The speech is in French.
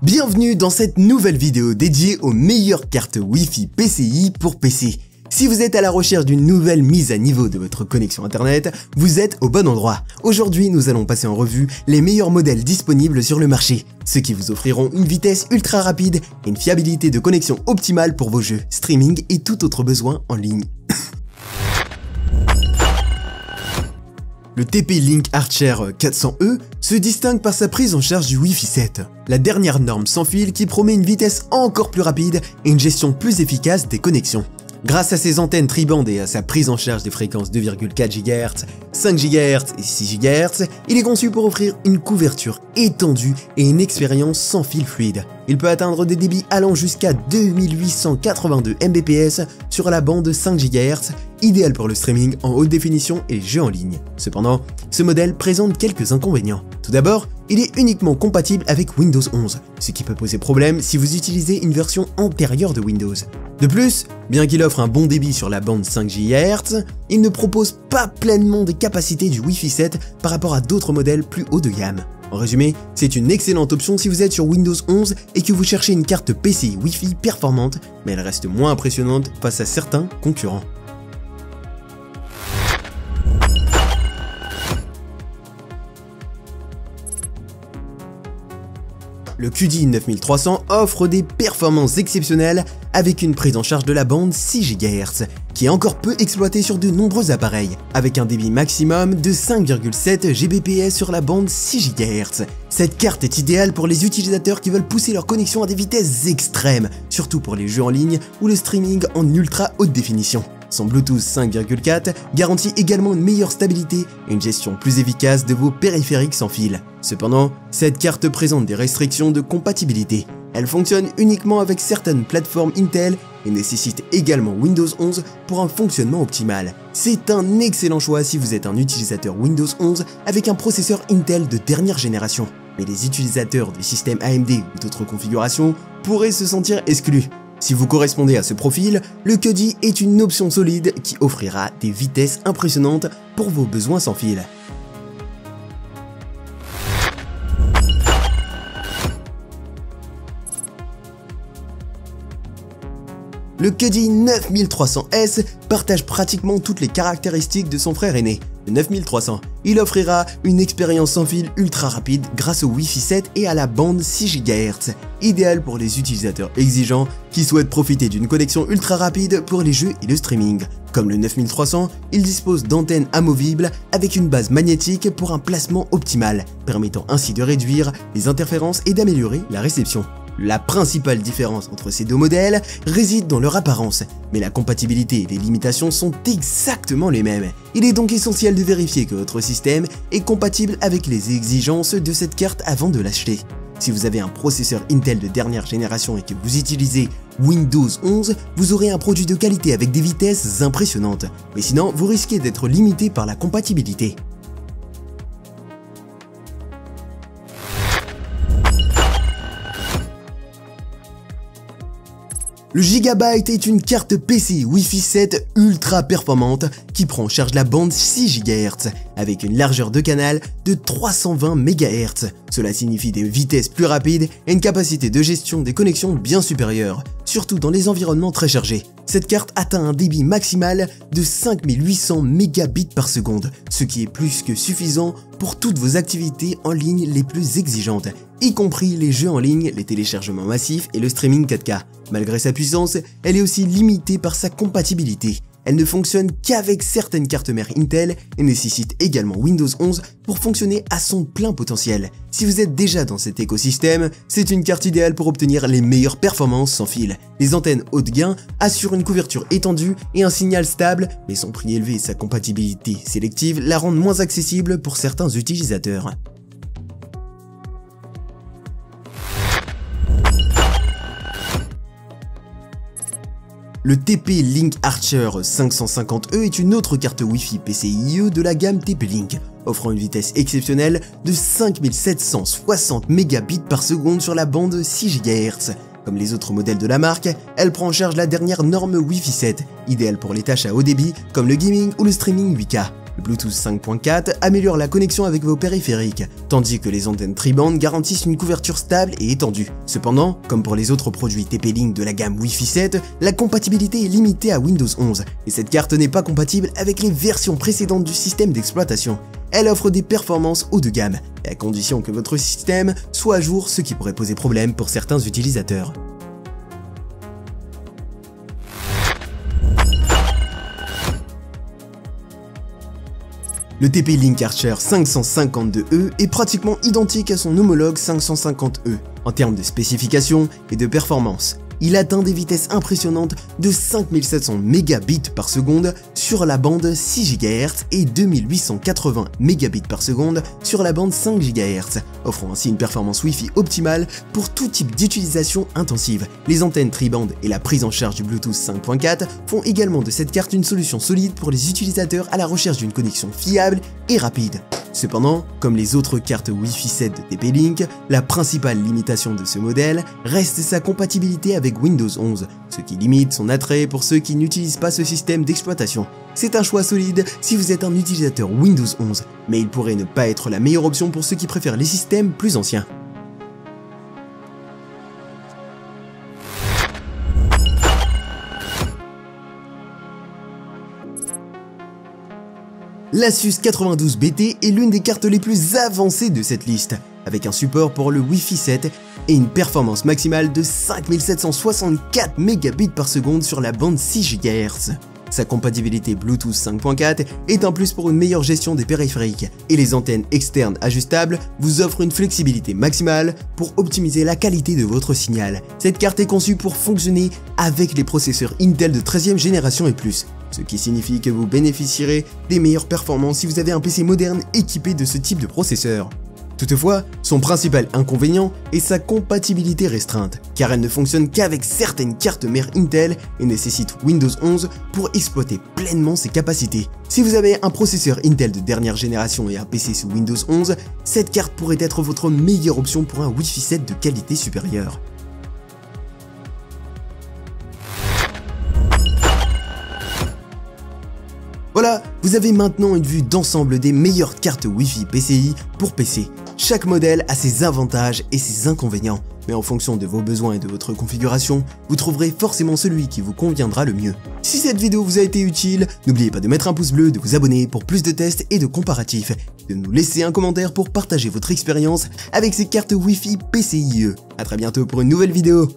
Bienvenue dans cette nouvelle vidéo dédiée aux meilleures cartes Wi-Fi PCI pour PC. Si vous êtes à la recherche d'une nouvelle mise à niveau de votre connexion internet, vous êtes au bon endroit. Aujourd'hui, nous allons passer en revue les meilleurs modèles disponibles sur le marché, ceux qui vous offriront une vitesse ultra rapide et une fiabilité de connexion optimale pour vos jeux, streaming et tout autre besoin en ligne. Le TP-Link Archer 400E se distingue par sa prise en charge du Wi-Fi 7, la dernière norme sans fil qui promet une vitesse encore plus rapide et une gestion plus efficace des connexions. Grâce à ses antennes tribandes et à sa prise en charge des fréquences 2,4 GHz, 5 GHz et 6 GHz, il est conçu pour offrir une couverture étendue et une expérience sans fil fluide. Il peut atteindre des débits allant jusqu'à 2882 Mbps sur la bande 5 GHz, idéal pour le streaming en haute définition et les jeux en ligne. Cependant, ce modèle présente quelques inconvénients. Tout d'abord, il est uniquement compatible avec Windows 11, ce qui peut poser problème si vous utilisez une version antérieure de Windows. De plus, bien qu'il offre un bon débit sur la bande 5 GHz, il ne propose pas pleinement des capacités du Wi-Fi 7 par rapport à d'autres modèles plus haut de gamme. En résumé, c'est une excellente option si vous êtes sur Windows 11 et que vous cherchez une carte PCI Wi-Fi performante, mais elle reste moins impressionnante face à certains concurrents. Le QD 9300 offre des performances exceptionnelles avec une prise en charge de la bande 6 GHz, qui est encore peu exploitée sur de nombreux appareils, avec un débit maximum de 5,7 Gbps sur la bande 6 GHz. Cette carte est idéale pour les utilisateurs qui veulent pousser leur connexion à des vitesses extrêmes, surtout pour les jeux en ligne ou le streaming en ultra haute définition. Son Bluetooth 5,4 garantit également une meilleure stabilité et une gestion plus efficace de vos périphériques sans fil. Cependant, cette carte présente des restrictions de compatibilité. Elle fonctionne uniquement avec certaines plateformes Intel et nécessite également Windows 11 pour un fonctionnement optimal. C'est un excellent choix si vous êtes un utilisateur Windows 11 avec un processeur Intel de dernière génération. Mais les utilisateurs du système AMD ou d'autres configurations pourraient se sentir exclus. Si vous correspondez à ce profil, le QD est une option solide qui offrira des vitesses impressionnantes pour vos besoins sans fil. Le QD 9300S partage pratiquement toutes les caractéristiques de son frère aîné, le 9300. Il offrira une expérience sans fil ultra rapide grâce au Wi-Fi 7 et à la bande 6 GHz, idéal pour les utilisateurs exigeants qui souhaitent profiter d'une connexion ultra rapide pour les jeux et le streaming. Comme le 9300, il dispose d'antennes amovibles avec une base magnétique pour un placement optimal, permettant ainsi de réduire les interférences et d'améliorer la réception. La principale différence entre ces deux modèles réside dans leur apparence, mais la compatibilité et les limitations sont exactement les mêmes. Il est donc essentiel de vérifier que votre système est compatible avec les exigences de cette carte avant de l'acheter. Si vous avez un processeur Intel de dernière génération et que vous utilisez Windows 11, vous aurez un produit de qualité avec des vitesses impressionnantes, mais sinon vous risquez d'être limité par la compatibilité. Le Gigabyte est une carte PC Wi-Fi 7 ultra performante qui prend en charge la bande 6 GHz avec une largeur de canal de 320 MHz. Cela signifie des vitesses plus rapides et une capacité de gestion des connexions bien supérieure, surtout dans les environnements très chargés. Cette carte atteint un débit maximal de 5800 mégabits par seconde, ce qui est plus que suffisant pour toutes vos activités en ligne les plus exigeantes, y compris les jeux en ligne, les téléchargements massifs et le streaming 4K. Malgré sa puissance, elle est aussi limitée par sa compatibilité. Elle ne fonctionne qu'avec certaines cartes mères Intel et nécessite également Windows 11 pour fonctionner à son plein potentiel. Si vous êtes déjà dans cet écosystème, c'est une carte idéale pour obtenir les meilleures performances sans fil. Les antennes haut de gain assurent une couverture étendue et un signal stable, mais son prix élevé et sa compatibilité sélective la rendent moins accessible pour certains utilisateurs. Le TP-Link Archer 550E est une autre carte Wi-Fi PCIe de la gamme TP-Link, offrant une vitesse exceptionnelle de 5760 Mbps par seconde sur la bande 6 GHz. Comme les autres modèles de la marque, elle prend en charge la dernière norme Wi-Fi 7, idéale pour les tâches à haut débit comme le gaming ou le streaming 8K. Le Bluetooth 5.4 améliore la connexion avec vos périphériques, tandis que les antennes tri-band garantissent une couverture stable et étendue. Cependant, comme pour les autres produits TP-Link de la gamme Wi-Fi 7, la compatibilité est limitée à Windows 11, et cette carte n'est pas compatible avec les versions précédentes du système d'exploitation. Elle offre des performances haut de gamme, à condition que votre système soit à jour, ce qui pourrait poser problème pour certains utilisateurs. Le TP-Link Archer 552E est pratiquement identique à son homologue 550E en termes de spécifications et de performance. Il atteint des vitesses impressionnantes de 5700 mégabits par seconde sur la bande 6 GHz et 2880 mégabits par seconde sur la bande 5 GHz, offrant ainsi une performance Wi-Fi optimale pour tout type d'utilisation intensive. Les antennes tri-band et la prise en charge du Bluetooth 5.4 font également de cette carte une solution solide pour les utilisateurs à la recherche d'une connexion fiable et rapide. Cependant, comme les autres cartes Wi-Fi 7 de TP-Link, la principale limitation de ce modèle reste sa compatibilité avec Windows 11, ce qui limite son attrait pour ceux qui n'utilisent pas ce système d'exploitation. C'est un choix solide si vous êtes un utilisateur Windows 11, mais il pourrait ne pas être la meilleure option pour ceux qui préfèrent les systèmes plus anciens. L'Asus 92BT est l'une des cartes les plus avancées de cette liste, avec un support pour le Wi-Fi 7 et une performance maximale de 5764 mégabits par seconde sur la bande 6 GHz. Sa compatibilité Bluetooth 5.4 est un plus pour une meilleure gestion des périphériques, et les antennes externes ajustables vous offrent une flexibilité maximale pour optimiser la qualité de votre signal. Cette carte est conçue pour fonctionner avec les processeurs Intel de 13e génération et plus, ce qui signifie que vous bénéficierez des meilleures performances si vous avez un PC moderne équipé de ce type de processeur. Toutefois, son principal inconvénient est sa compatibilité restreinte, car elle ne fonctionne qu'avec certaines cartes mères Intel et nécessite Windows 11 pour exploiter pleinement ses capacités. Si vous avez un processeur Intel de dernière génération et un PC sous Windows 11, cette carte pourrait être votre meilleure option pour un Wi-Fi 7 de qualité supérieure. Voilà, vous avez maintenant une vue d'ensemble des meilleures cartes Wi-Fi PCI pour PC. Chaque modèle a ses avantages et ses inconvénients, mais en fonction de vos besoins et de votre configuration, vous trouverez forcément celui qui vous conviendra le mieux. Si cette vidéo vous a été utile, n'oubliez pas de mettre un pouce bleu, de vous abonner pour plus de tests et de comparatifs, de nous laisser un commentaire pour partager votre expérience avec ces cartes Wi-Fi PCIe. A très bientôt pour une nouvelle vidéo.